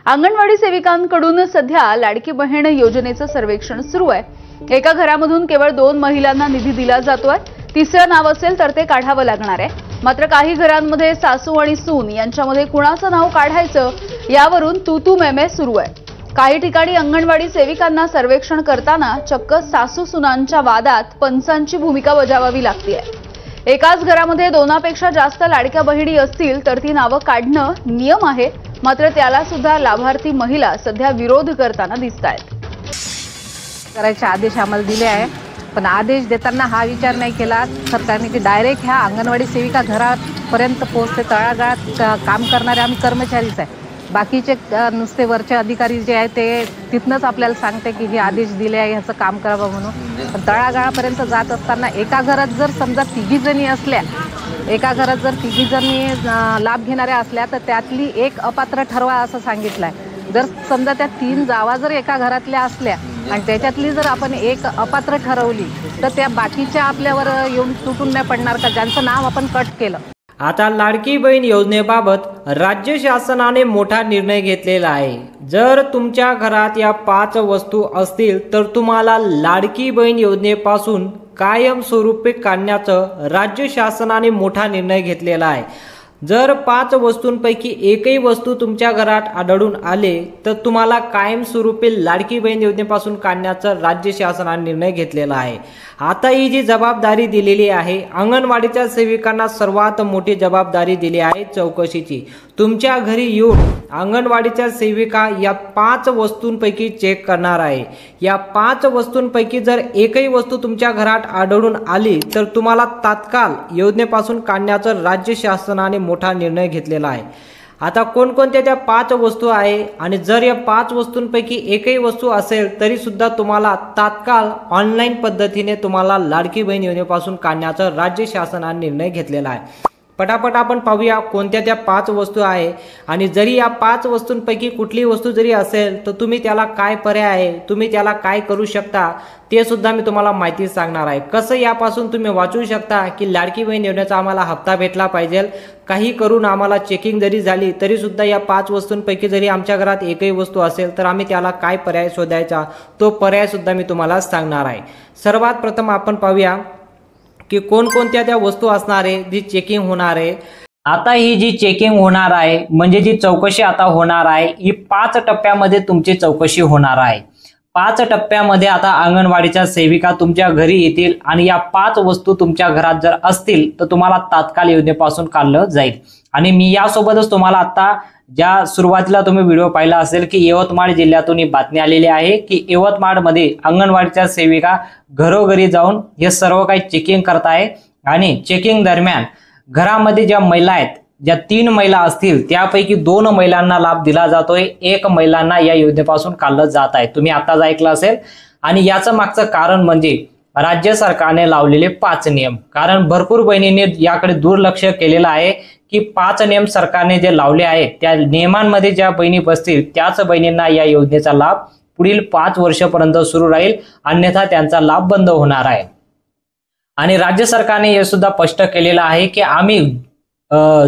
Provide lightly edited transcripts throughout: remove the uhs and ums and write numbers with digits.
अंगणवाडी सेविकांकडून सध्या लाडकी बहीण योजनेचं सर्वेक्षण सुरू आहे। एका घरामधून केवळ 2 महिलांना निधी दिला जातोय। तिसरं नाव असेल तर ते काढावं लागणार आहे। मात्र काही घरांमध्ये सासू आणि सून यांच्यामध्ये कुणाचं नाव काढायचं यावरून तू मेमे सुरू आहे। काही ठिकाणी अंगणवाडी सेविकांना सर्वेक्षण करताना चक्क सासू सुनांच्या वादात पंचांची भूमिका बजावावी लागते। एकाच घरामध्ये 2पेक्षा जास्त लाडक्या बहिणी असतील तर ती नावं काढणं नियम आहे, मात्र त्याला सुद्धा लाभार्थी महिला सध्या विरोध करताना दिसतायत। करायचे आदेश आम्हाला दिले आहे, पण आदेश देताना हा विचार नाही केला सरकारने की डायरेक्ट ह्या अंगणवाडी सेविका घरापर्यंत पोहोचते। तळागाळात काम करणारे आम्ही कर्मचारीच आहे, बाकीचे नुसते वरचे अधिकारी जे आहे ते तिथनंच आपल्याला सांगते की हे आदेश दिले आहे ह्याचं काम करावं म्हणून। पण तळागाळापर्यंत जात असताना एका घरात जर समजा 3 जणी असल्या, एका घरात जर 3 जणी लाभ घेणाऱ्या असल्या तर त्यातली एक अपात्र ठरवा असं सांगितलं आहे। जर समजा त्या 3 जावा जर एका घरातल्या असल्या आणि त्याच्यातली जर आपण एक अपात्र ठरवली तर त्या बाकीच्या आपल्यावर येऊन तुटून नाही पडणार का, ज्यांचं नाव आपण कट केलं। आता लाडकी बहीण योजनेबाबत राज्य शासनाने मोठा निर्णय घेतलेला आहे। जर तुमच्या घरात या 5 वस्तू असतील तर तुम्हाला लाडकी बहीण योजनेपासून कायमस्वरूपी काढण्याचं राज्य शासनाने मोठा निर्णय घेतलेला आहे। जर 5 वस्तूंपैकी एकही वस्तू तुमच्या घरात आढळून आले तर तुम्हाला कायमस्वरूपी लाडकी बहीण योजनेपासून काढण्याचा राज्य शासनाने निर्णय घेतलेला आहे। आता ही जी जबाबदारी दिलेली आहे, अंगणवाडीच्या सेविकांना सर्वात मोठी जबाबदारी दिली आहे चौकशीची। तुमच्या घरी येऊन अंगणवाडीच्या सेविका या 5 वस्तूंपैकी चेक करणार आहे। या 5 वस्तूंपैकी जर एकही वस्तू तुमच्या घरात आढळून आली तर तुम्हाला तात्काळ योजनेपासून काढण्याचा राज्य शासनाने मोठा निर्णय घेतलेला आहे। आता कोणकोणत्या त्या 5 वस्तू आहे आणि जर या 5 वस्तूंपैकी एकही वस्तू असेल तरी सुद्धा तुम्हाला तात्काळ ऑनलाईन पद्धतीने तुम्हाला लाडकी बहीण योजनेपासून काढण्याचा राज्य शासनाने निर्णय घेतलेला आहे। पटापट आपण पाहूया कोणत्या त्या 5 वस्तू आहे आणि जरी या 5 वस्तूंपैकी कुठली वस्तू जरी असेल तर तुम्ही त्याला काय पर्याय आहे, तुम्ही त्याला काय करू शकता ते सुद्धा मी तुम्हाला माहिती सांगणार आहे। कसं यापासून तुम्ही वाचू शकता की लाडकी बहीण योजनेचा आम्हाला हप्ता भेटला पाहिजे, काही करून आम्हाला चेकिंग जरी झाली तरी सुद्धा या 5 वस्तूंपैकी जरी आमच्या घरात एकही वस्तू असेल तर आम्ही त्याला काय पर्याय शोधायचा तो पर्याय सुद्धा मी तुम्हाला सांगणार आहे। सर्वात प्रथम आपण पाहूया की कोणकोणत्या त्या वस्तू असणार आहे जी चेकिंग होणार आहे। आता ही जी चेकिंग होणार आहे म्हणजे जी चौकशी आता होणार आहे ही 5 टप्प्यामध्ये तुमची चौकशी होणार आहे। 5 टप्प्यामध्ये आता अंगणवाडीच्या सेविका तुमच्या घरी येतील आणि या 5 वस्तू तुमच्या घरात जर असतील तर तुम्हाला तात्काळ योजनेपासून काढलं जाईल। आणि मी यासोबतच तुम्हाला आता ज्या सुरुवातीला तुम्ही व्हिडिओ पाहिला असेल की यवतमाळ जिल्ह्यातून ही बातमी आलेली आहे की यवतमाळमध्ये अंगणवाडीच्या सेविका घरोघरी जाऊन हे सर्व काही चेकिंग करत आहे आणि चेकिंग दरम्यान घरामध्ये ज्या महिला आहेत, ज्या 3 महिला असतील त्यापैकी 2 महिलांना लाभ दिला जातोय, 1 महिलांना या योजनेपासून काढलं जात आहे। तुम्ही आताच ऐकलं असेल। आणि याचं मागचं कारण म्हणजे राज्य सरकारने लावलेले 5 नियम। कारण भरपूर बहिणींनी याकडे दुर्लक्ष केलेलं आहे की 5 नियम सरकारने जे लावले आहेत त्या नियमांमध्ये ज्या बहिणी बसतील त्याच बहिणींना या योजनेचा लाभ पुढील 5 वर्षापर्यंत सुरू राहील, अन्यथा त्यांचा लाभ बंद होणार आहे। आणि राज्य सरकारने हे सुद्धा स्पष्ट केलेलं आहे की आम्ही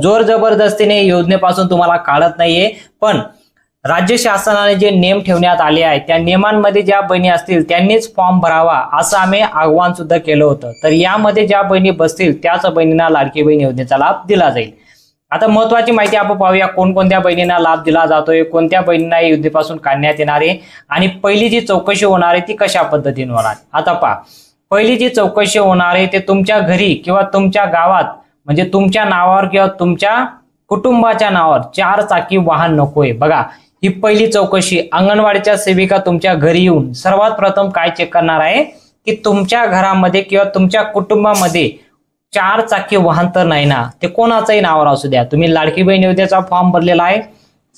जोर जबरदस्तीने योजनेपासून तुम्हाला काढत नाहीये, पण राज्य शासनाने जे नियम ठेवण्यात आले आहेत त्या नियमांमध्ये ज्या बहिणी असतील त्यांनीच फॉर्म भरावा असं आम्ही आवाहन सुद्धा केलं होतं। तर यामध्ये ज्या बहिणी बसतील त्याच बहिणींना लाडकी बहीण योजनेचा लाभ दिला जाईल। आता महत्त्वाची माहिती आपण पाहूया कोणकोणत्या बहिणींना लाभ दिला जातोय, कोणत्या बहिणींना योजनेपासून काढण्यात येणार आहे आणि पहिली जी चौकशी होणार आहे ती कशा पद्धतीने होणार। आता पहा, पहिली जी चौकशी होणार आहे ते तुमच्या घरी किंवा तुमच्या गावात म्हणजे तुमच्या नावावर किंवा तुमच्या कुटुंबाच्या नावावर 4 चाकी वाहन नकोय। बघा, ही पहिली चौकशी अंगणवाडीच्या सेविका तुमच्या घरी येऊन सर्वात प्रथम काय चेक करणार आहे की तुमच्या घरामध्ये किंवा तुमच्या कुटुंबामध्ये 4 चाकी वाहन तर नाही ना, ते कोणाचंही नावावर असू द्या। तुम्ही लाडकी बहीण योजनेचा फॉर्म भरलेला आहे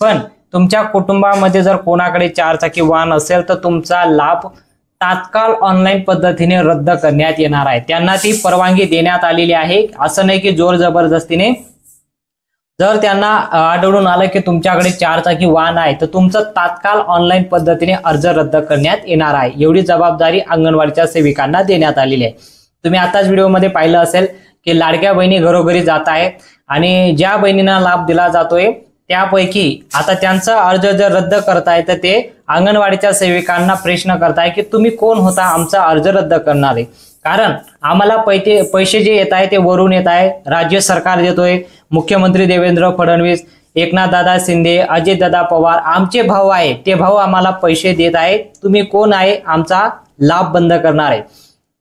पण तुमच्या कुटुंबामध्ये जर कोणाकडे 4 चाकी वाहन असेल तर तुमचा लाभ तात्काळ ऑनलाईन पद्धतीने रद्द करण्यात येणार आहे। त्यांना ती परवानगी देण्यात आलेली आहे। असं नाही की जोर जबरदस्तीने जर त्यांना आढळून आलं की तुमच्याकडे 4 चाकी वाहन आहे तर तुमचं तात्काळ ऑनलाईन पद्धतीने अर्ज रद्द करण्यात येणार आहे। एवढी जबाबदारी अंगणवाडीच्या सेविकांना देण्यात आलेली आहे। तुम्ही आताच व्हिडिओमध्ये पाहिलं असेल की लाडक्या बहिणी घरोघरी जात आहेत आणि ज्या बहिणींना लाभ दिला जातोय त्यापैकी आता त्यांचा अर्ज जर रद्द करताय तर ते अंगणवाडीच्या सेविकांना प्रश्न करताय की तुम्ही कोण होता आमचा अर्ज रद्द करणारे, कारण आम्हाला पैसे जे येत आहे ते वरून येत आहे, राज्य सरकार देतोय, मुख्यमंत्री देवेंद्र फडणवीस, एकनाथदादा शिंदे, अजितदादा पवार आमचे भाऊ आहे, ते भाऊ आम्हाला पैसे देत आहेत, तुम्ही कोण आहे आमचा लाभ बंद करणार आहे,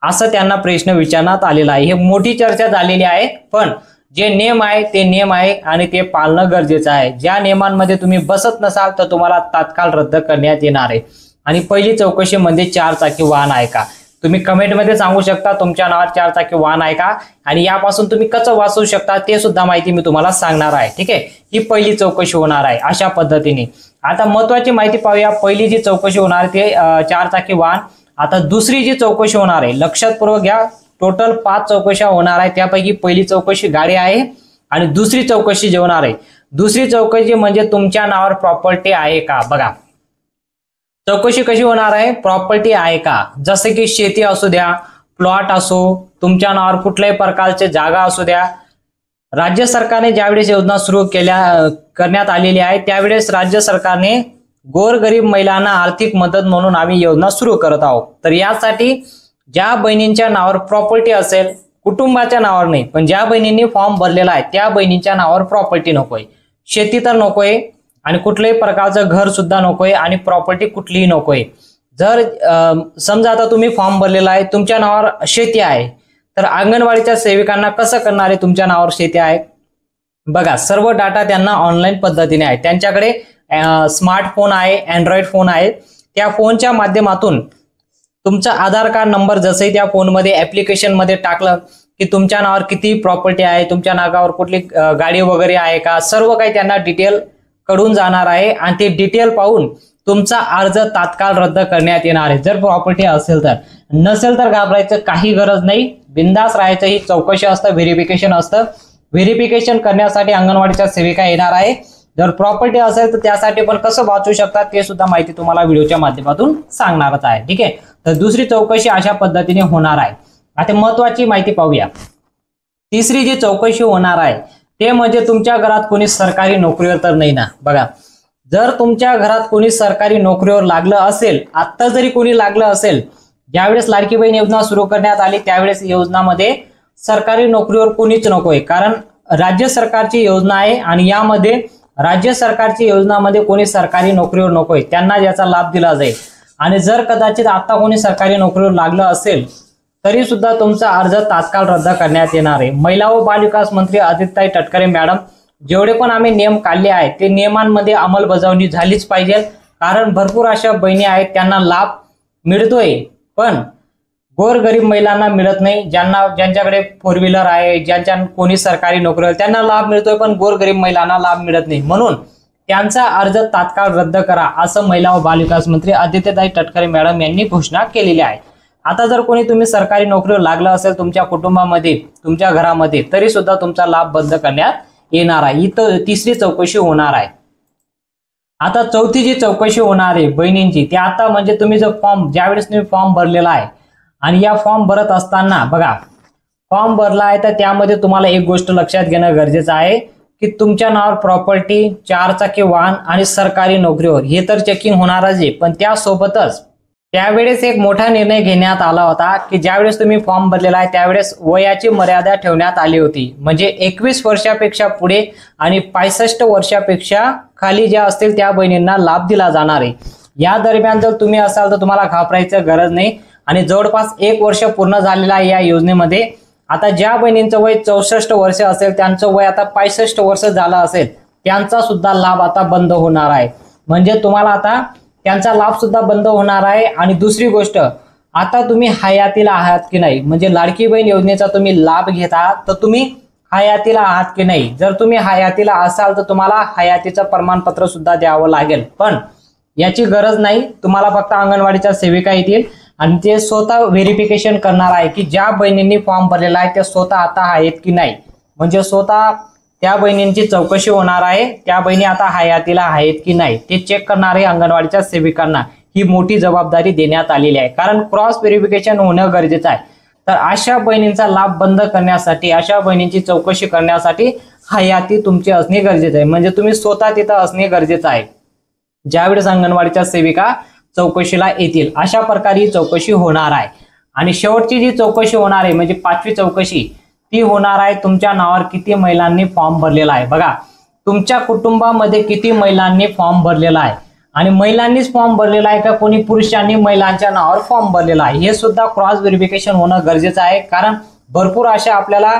असं त्यांना प्रश्न विचारण्यात आलेला आहे। हे मोठी चर्चा झालेली आहे, पण जे नियम आहे ते नियम आहे आणि ते पाळणं गरजेचं आहे। ज्या नियमांमध्ये तुम्ही बसत नसाल तर तुम्हाला तात्काळ रद्द करण्यात येणार आहे। आणि पहिली चौकशी म्हणजे 4 चाकी वाहन आहे का, तुम्ही कमेंटमध्ये सांगू शकता तुमच्या नावात 4 चाकी वाहन आहे का, आणि यापासून तुम्ही कसं वाचू शकता ते सुद्धा माहिती मी तुम्हाला सांगणार आहे। ठीक आहे, ही पहिली चौकशी होणार आहे अशा पद्धतीने। आता महत्वाची माहिती पाहूया, पहिली जी चौकशी होणार ते 4 चाकी वाहन। आता दुसरी जी चौकशी होणार आहे, लक्षात पूर्वक घ्या, टोटल 5 चौकशा होणार आहे, त्यापैकी पहिली चौकशी गाडी आहे आणि दुसरी चौकशी जी होणार आहे, दुसरी चौकशी म्हणजे तुमच्या नावावर प्रॉपर्टी आहे का। बघा चौकशी कशी होणार आहे, प्रॉपर्टी आहे का, जसे की शेती असू द्या, प्लॉट असो, तुमच्या नावावर कुठल्याही प्रकारचे जागा असू द्या। राज्य सरकारने ज्यावेळेस योजना सुरू करण्यात आलेली आहे त्यावेळेस राज्य सरकारने गोरगरीब महिलांना आर्थिक मदत म्हणून आम्ही योजना सुरू करत आहोत। तर यासाठी ज्या बहिणींच्या नावावर प्रॉपर्टी असेल, कुटुंबाच्या नावावर नाही, पण ज्या बहिणींनी फॉर्म भरलेला आहे त्या बहिणींच्या नावावर प्रॉपर्टी नकोय, शेती तर नकोय आणि कुठल्याही प्रकारचं घर सुद्धा नकोय आणि प्रॉपर्टी कुठलीही नकोय। जर समजा आता तुम्ही फॉर्म भरलेला आहे, तुमच्या नावावर शेती आहे, तर अंगणवाडीच्या सेविकांना कसं करणार आहे तुमच्या नावावर शेती आहे। बघा सर्व डाटा त्यांना ऑनलाईन पद्धतीने आहे, त्यांच्याकडे स्मार्टफोन आहे, अँड्रॉइड फोन आहे, त्या फोनच्या माध्यमातून तुमचा आधार कार्ड नंबर जसंही त्या फोनमध्ये ऍप्लिकेशन मध्ये टाकलं की तुमच्या नावावर किती प्रॉपर्टी आहे, तुमच्या नावावर कुठली गाडी वगैरे आहे का, सर्व काही त्यांना डिटेल कडून जाणार आहे आणि ते डिटेल पाहून तुमचा अर्ज तात्काळ रद्द करण्यात येणार आहे। जर प्रॉपर्टी असेल तर, नसेल तर घाबरायचं काही गरज नाही, बिंदास राहायचं। ही चौकशी असतं, व्हेरिफिकेशन असतं, व्हेरिफिकेशन करण्यासाठी अंगणवाडीच्या सेविका येणार आहे। जर प्रॉपर्टी असेल तर त्यासाठी पण कसं वाचू शकतात ते सुद्धा माहिती तुम्हाला व्हिडिओच्या माध्यमातून सांगणारच आहे। ठीक आहे, तर दुसरी चौकशी अशा पद्धतीने होणार आहे। आता महत्वाची माहिती पाहूया, तिसरी जी चौकशी होणार आहे ते म्हणजे तुमच्या घरात कोणी सरकारी नोकरीवर तर नाही ना। बघा जर तुमच्या घरात कोणी सरकारी नोकरीवर लागलं असेल, आता जरी कोणी लागलं असेल, ज्यावेळेस लाडकी बहीण योजना सुरू करण्यात आली त्यावेळेस योजनामध्ये सरकारी नोकरीवर कोणीच नकोय, कारण राज्य सरकारची योजना आहे आणि यामध्ये राज्य सरकारची योजनामध्ये कोणी सरकारी नोकरीवर नकोय त्यांना याचा लाभ दिला जाईल। आणि जर कदाचित आता कोणी सरकारी नोकरीवर लागलं असेल तरी सुद्धा तुमचा अर्ज तात्काळ रद्द करण्यात येणार आहे। महिला व बालविकास मंत्री आदित्यताई तटकरे मॅडम, जेवढे पण आम्ही नियम काढले आहेत ते नियमांमध्ये अंमलबजावणी झालीच पाहिजे, कारण भरपूर अशा बहिणी आहेत त्यांना लाभ मिळतोय पण गोरगरीब महिलांना मिळत नाही। ज्यांच्याकडे 4 व्हीलर आहे, ज्यांच्या कोणी सरकारी नोकरी आहे त्यांना लाभ मिळतोय पण गोरगरीब महिलांना लाभ मिळत नाही, म्हणून त्यांचा अर्ज तात्काळ रद्द करा असं महिला व बालविकास मंत्री आदित्यताई तटकरे मॅडम यांनी घोषणा केलेली आहे। आता जर कोणी तुम्ही सरकारी नोकरीवर लागलं असेल तुमच्या कुटुंबामध्ये, तुमच्या घरामध्ये, तरी सुद्धा तुमचा लाभ बंद करण्यात येणार आहे। इथं तिसरी चौकशी होणार आहे। आता चौथी जी चौकशी होणार आहे बहिणींची, ती आता म्हणजे तुम्ही जर ज्यावेळेस तुम्ही फॉर्म भरलेला आहे आणि या फॉर्म भरत असताना बघा फॉर्म भरला आहे तर त्यामध्ये तुम्हाला एक गोष्ट लक्षात घेणं गरजेचं आहे की तुमच्या नावावर प्रॉपर्टी, 4 चाकी वाहन आणि सरकारी नोकरीवर हे तर चेकिंग होणारच आहे, पण त्यासोबतच त्यावेळेस एक मोठा निर्णय घेण्यात आला होता की ज्यावेळेस तुम्ही फॉर्म भरलेला आहे त्यावेळेस वयाची मर्यादा ठेवण्यात आली होती, म्हणजे 21 वर्षापेक्षा पुढे आणि 65 वर्षापेक्षा खाली ज्या असतील त्या बहिणींना लाभ दिला जाणार आहे। या दरम्यान जर तुम्ही असाल तर तुम्हाला घाबरायचं गरज नाही आणि जवळपास 1 वर्ष पूर्ण झालेला आहे या योजनेमध्ये। आता ज्या बहिणींचं वय 64 वर्ष असेल, त्यांचं वय आता 65 वर्ष झालं असेल, त्यांचा सुद्धा लाभ आता बंद होणार आहे, म्हणजे तुम्हाला आता त्यांचा लाभ सुद्धा बंद होणार आहे। आणि दुसरी गोष्ट, आता तुम्ही हयातीला आहात की नाही, म्हणजे लाडकी बहीण योजनेचा तुम्ही लाभ घेत आहात तर तुम्ही हयातीला आहात की नाही। जर तुम्ही हयातीला असाल तर तुम्हाला हयातीचं प्रमाणपत्र सुद्धा द्यावं लागेल, पण याची गरज नाही, तुम्हाला फक्त अंगणवाडीच्या सेविका येतील आणि ते स्वतः व्हेरिफिकेशन करणार आहे की ज्या बहिणींनी फॉर्म भरलेला आहे त्या स्वतः आता आहेत की नाही, म्हणजे स्वतः त्या बहिणींची चौकशी होणार आहे, त्या बहिणी आता हयातीला आहेत की नाही ते चेक करणारे अंगणवाडीच्या सेविकांना ही मोठी जबाबदारी देण्यात आलेली आहे, कारण क्रॉस व्हेरिफिकेशन होणं गरजेचं आहे। तर अशा बहिणींचा लाभ बंद करण्यासाठी, अशा बहिणींची चौकशी करण्यासाठी हयाती तुमची असणे गरजेचं आहे, म्हणजे तुम्ही स्वतः तिथं असणे गरजेचं आहे ज्यावेळेस अंगणवाडीच्या सेविका चौकशीला येतील. अशा प्रकारे ही चौकशी होणार आहे. आणि शेवटची जी चौकशी होणार आहे म्हणजे 5वी चौकशी ती होणार आहे तुमच्या नावावर किती महिलांनी फॉर्म भरलेला आहे. बघा, तुमच्या कुटुंबामध्ये किती महिलांनी फॉर्म भरलेला आहे आणि महिलांनीच फॉर्म भरलेला आहे का कोणी पुरुषांनी महिलांच्या नावावर फॉर्म भरलेला आहे हे सुद्धा क्रॉस व्हेरिफिकेशन होणं गरजेचं आहे. कारण भरपूर अशा आपल्याला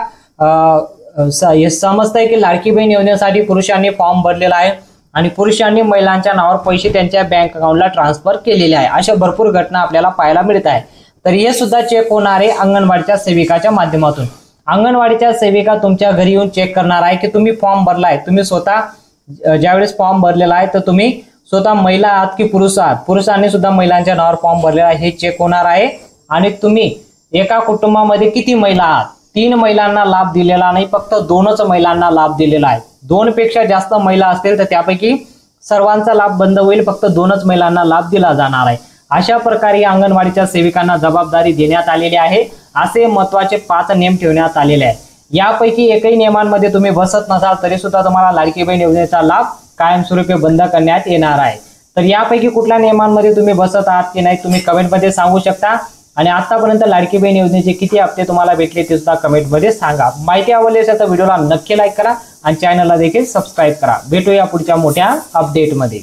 हे समजतंय की लाडकी बहीण योजनेसाठी पुरुषांनी फॉर्म भरलेला आहे आणि पुरुषांनी महिलांच्या नावावर पैसे त्यांच्या बँक अकाउंटला ट्रान्सफर केलेले आहे. अशा भरपूर घटना आपल्याला पाहायला मिळत आहे. तर हे सुद्धा चेक होणार आहे अंगणवाडीच्या सेविकाच्या माध्यमातून. अंगणवाडीच्या सेविका तुमच्या घरी येऊन चेक करणार आहे की तुम्ही फॉर्म भरलाय, तुम्ही स्वतः ज्यावेळेस फॉर्म भरलेला आहे तर तुम्ही स्वतः महिला आहात की पुरुष आहात, पुरुषांनी सुद्धा महिलांच्या नावावर फॉर्म भरलेला आहे हे चेक होणार आहे. आणि तुम्ही एका कुटुंबामध्ये किती महिला आहात, 3 महिलांना लाभ दिलेला नाही, फक्त 2च महिलांना लाभ दिलेला आहे. 2 पेक्षा जास्त महिला असतील तर त्यापैकी सर्वांचा लाभ बंद होईल, फक्त 2च महिलांना लाभ दिला जाणार आहे. अशा प्रकारे अंगणवाडीच्या सेविकांना जबाबदारी देण्यात आलेली आहे. असे महत्वाचे 5 नियम ठेवण्यात आलेले आहे. यापैकी एकही नियमांमध्ये तुम्ही बसत नसाल तरी सुद्धा तुम्हाला लाडकी बहीण योजनेचा लाभ कायमस्वरूपी बंद करण्यात येणार आहे. तर यापैकी कुठल्या नियमांमध्ये तुम्ही बसत आहात की नाही तुम्ही कमेंटमध्ये सांगू शकता. आणि आतापर्यंत लाडकी बहीण योजनेचे किती हप्ते तुम्हाला भेटले ते सुद्धा कमेंटमध्ये सांगा. माहिती आवडली असेल तर व्हिडिओला नक्की लाईक करा आणि चॅनलला देखील सबस्क्राईब करा. भेटूया पुढच्या मोठ्या अपडेटमध्ये.